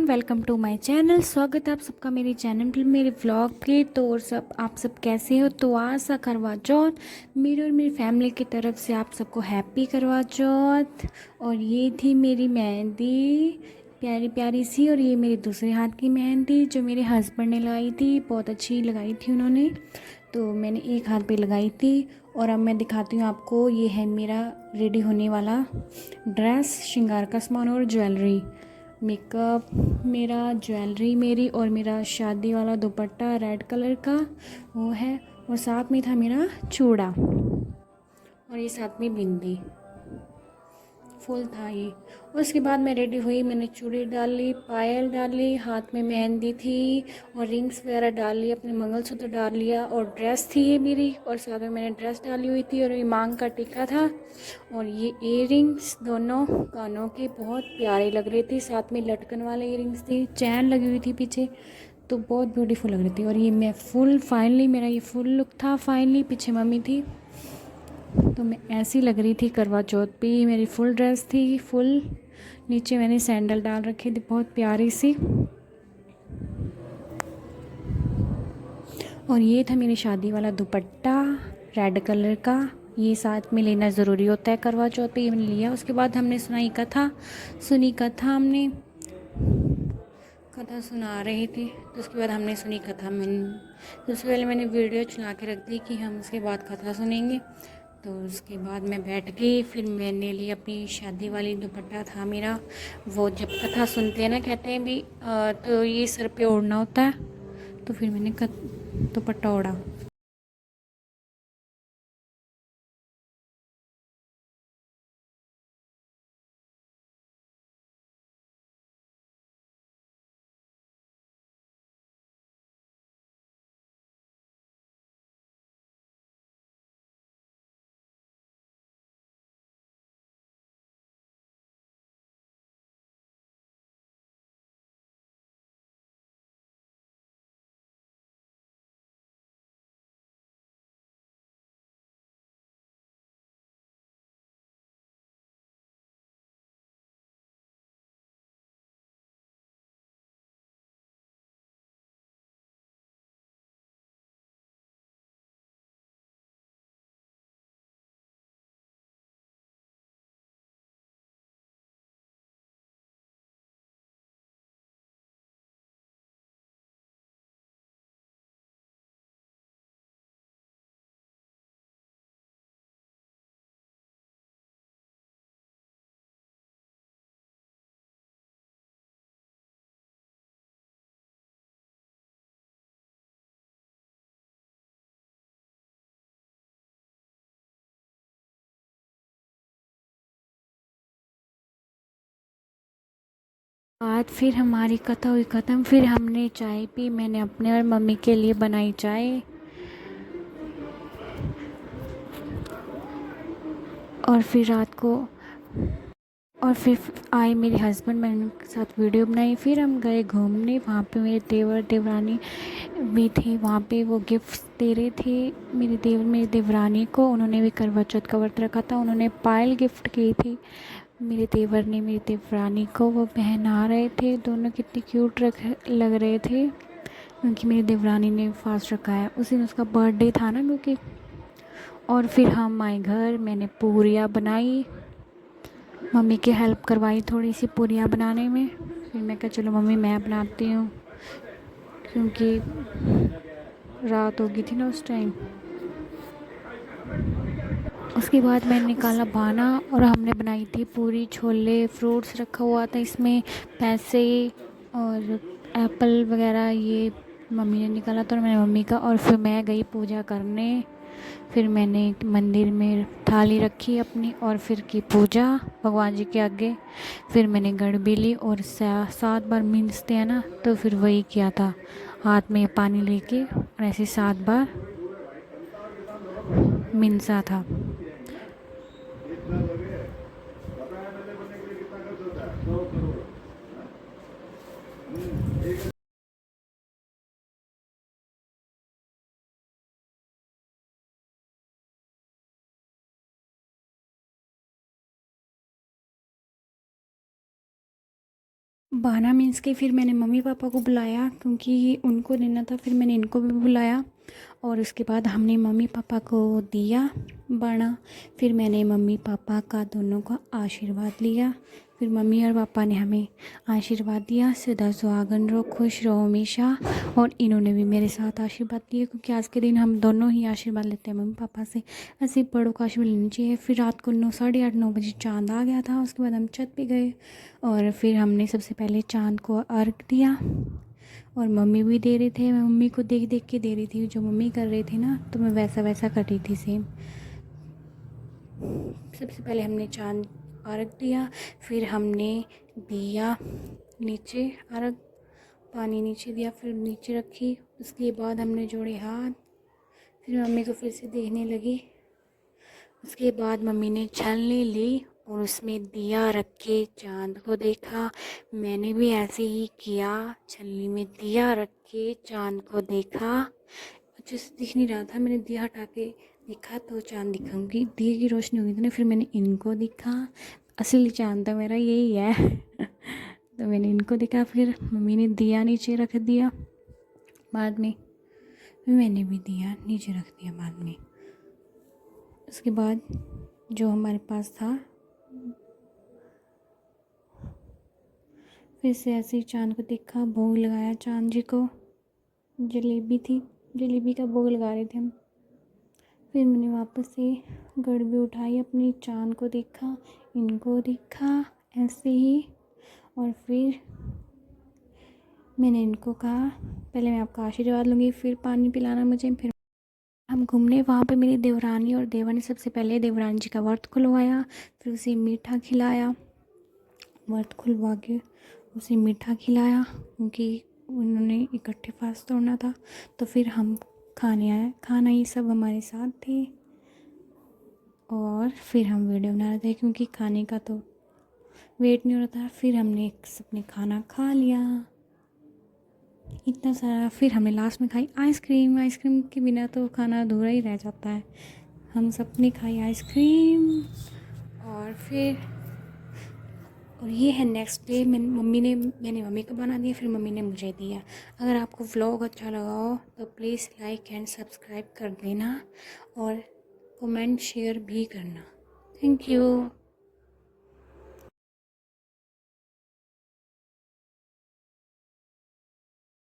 Welcome to my channel. स्वागत है आप सबका मेरे चैनल पर, मेरे व्लॉग के। तो और सब आप सब कैसे हो? तो आशा करवा चौथ मेरे और मेरी फैमिली की तरफ से आप सबको हैप्पी करवा चौथ। और ये थी मेरी मेहंदी, प्यारी प्यारी सी। और ये मेरे दूसरे हाथ की मेहंदी जो मेरे हस्बैंड ने लगाई थी, बहुत अच्छी लगाई थी उन्होंने। तो मैंने एक हाथ पे लगाई थी। और अब मैं दिखाती हूँ आपको, ये है मेरा रेडी होने वाला ड्रेस, श्रृंगार का सामान और ज्वेलरी, मेकअप मेरा, ज्वेलरी मेरी, और मेरा शादी वाला दुपट्टा रेड कलर का वो है। और साथ में था मेरा चूड़ा, और ये साथ में बिंदी फुल था ये। उसके बाद मैं रेडी हुई, मैंने चूड़ी डाल ली, पायल डाल ली, हाथ में मेहंदी थी और रिंग्स वगैरह डाल ली, अपने मंगलसूत्र डाल लिया, और ड्रेस थी ये मेरी, और साथ में मैंने ड्रेस डाली हुई थी, और ये मांग का टीका था। और ये इयररिंग्स दोनों कानों के बहुत प्यारे लग रहे थे, साथ में लटकन वाले इयररिंग्स थे, चैन लगी हुई थी पीछे, तो बहुत ब्यूटीफुल लग रही थी। और ये मैं फुल फाइनली, मेरा ये फुल लुक था फाइनली। पीछे मम्मी थी तो मैं ऐसी लग रही थी करवा चौथ पे। मेरी फुल ड्रेस थी फुल, नीचे मैंने सैंडल डाल रखी थी बहुत प्यारी सी। और ये था मेरी शादी वाला दुपट्टा रेड कलर का, ये साथ में लेना ज़रूरी होता है करवा चौथ पे, ये मैंने लिया। उसके बाद हमने सुनी कथा हमने कथा सुना रहे थे, तो उसके बाद हमने सुनी कथा। तो उससे पहले मैंने वीडियो चला के रख दी कि हम उसके बाद कथा सुनेंगे। तो उसके बाद मैं बैठ गई, फिर मैंने ली अपनी शादी वाली दुपट्टा था मेरा। वो जब कथा सुनते हैं ना, कहते हैं भी तो ये सर पे ओढ़ना होता है, तो फिर मैंने दुपट्टा ओढ़ा। बाद फिर हमारी कथा हुई ख़त्म, फिर हमने चाय पी, मैंने अपने और मम्मी के लिए बनाई चाय। और फिर रात को और फिर आए मेरे हस्बैंड, मैंने उनके साथ वीडियो बनाई। फिर हम गए घूमने, वहाँ पे मेरे देवर देवरानी भी थे, वहाँ पे वो गिफ्ट्स दे रहे थे मेरे देवर मेरी देवरानी को। उन्होंने भी करवा चौथ का व्रत रखा था, उन्होंने पायल गिफ्ट की थी मेरे देवर ने मेरी देवरानी को, वो पहना रहे थे। दोनों कितने क्यूट लग रहे थे, क्योंकि मेरी देवरानी ने फास्ट रखा है, उसी दिन उसका बर्थडे था ना, क्योंकि। और फिर हम आए घर, मैंने पूरियाँ बनाई, मम्मी की हेल्प करवाई थोड़ी सी पूरियाँ बनाने में। फिर मैं कहा चलो मम्मी मैं बनाती हूँ, क्योंकि रात हो गई थी ना उस टाइम। उसके बाद मैंने निकाला बाना, और हमने बनाई थी पूरी, छोले, फ्रूट्स रखा हुआ था इसमें, पैसे और एप्पल वगैरह, ये मम्मी ने निकाला था और मैंने मम्मी का। और फिर मैं गई पूजा करने, फिर मैंने मंदिर में थाली रखी अपनी, और फिर की पूजा भगवान जी के आगे। फिर मैंने गड़ भी ली, और 7 बार मीनसते हैं ना, तो फिर वही किया था, हाथ में पानी लेके और ऐसे 7 बार मिनसा था। बहाना मीन्स के फिर मैंने मम्मी पापा को बुलाया क्योंकि उनको देना था, फिर मैंने इनको भी बुलाया और उसके बाद हमने मम्मी पापा को दिया बाना। फिर मैंने मम्मी पापा का दोनों का आशीर्वाद लिया। फिर मम्मी और पापा ने हमें आशीर्वाद दिया, सदा सुहागन रहो, खुश रहो हमेशा। और इन्होंने भी मेरे साथ आशीर्वाद लिया क्योंकि आज के दिन हम दोनों ही आशीर्वाद लेते हैं मम्मी पापा से। ऐसे बड़ों का आशीर्वाद लेना चाहिए। फिर रात को 9, साढ़े 8, 9 बजे चाँद आ गया था। उसके बाद हम छत पे गए और फिर हमने सबसे पहले चाँद को अर्घ दिया। और मम्मी भी दे रहे थे, मैं मम्मी को देख देख के दे रही थी, जो मम्मी कर रही थी ना तो मैं वैसा वैसा कर रही थी सेम। सबसे पहले हमने चाँद अर्घ दिया, फिर हमने दिया नीचे अर्घ, पानी नीचे दिया, फिर नीचे रखी। उसके बाद हमने जोड़े हाथ, फिर मम्मी को फिर से देखने लगी। उसके बाद मम्मी ने छलनी ली और उसमें दिया रख के चाँद को देखा। मैंने भी ऐसे ही किया, छलनी में दिया रख के चाँद को देखा। अच्छे से दिख नहीं रहा था, मैंने दिया हटा के देखा तो चाँद दिखाऊंगी, दिए की रोशनी होगी तो ना। फिर मैंने इनको देखा, असली चाँद तो मेरा यही है तो मैंने इनको देखा। फिर मम्मी ने दिया नीचे रख दिया बाद में, फिर मैंने भी दिया नीचे रख दिया बाद में। उसके बाद जो हमारे पास था फिर से ऐसे ही चाँद को देखा, भोग लगाया चाँद जी को। जलेबी थी, जलेबी का भोग लगा रहे थे हम। फिर मैंने वापस से गड़बी उठाई, अपनी चाँद को देखा, इनको देखा ऐसे ही। और फिर मैंने इनको कहा पहले मैं आपका आशीर्वाद लूँगी, फिर पानी पिलाना मुझे। फिर हम घूमने, वहाँ पे मेरी देवरानी और देवर ने सबसे पहले देवरानी जी का व्रत खुलवाया, फिर उसे मीठा खिलाया। व्रत खुलवा के उसे मीठा खिलाया क्योंकि उन्होंने इकट्ठे फास्ट तोड़ना था। तो फिर हम खाने आए, खाना ये सब हमारे साथ थे। और फिर हम वीडियो बना रहे थे क्योंकि खाने का तो वेट नहीं हो रहा था। फिर हमने सबने खाना खा लिया इतना सारा। फिर हमने लास्ट में खाई आइसक्रीम। आइसक्रीम के बिना तो खाना अधूरा ही रह जाता है। हम सबने खाई आइसक्रीम। और फिर और ये है नेक्स्ट डे, मैंने मम्मी को बना दिया, फिर मम्मी ने मुझे दिया। अगर आपको व्लॉग अच्छा लगा हो तो प्लीज़ लाइक एंड सब्सक्राइब कर देना और कमेंट शेयर भी करना। Thank you.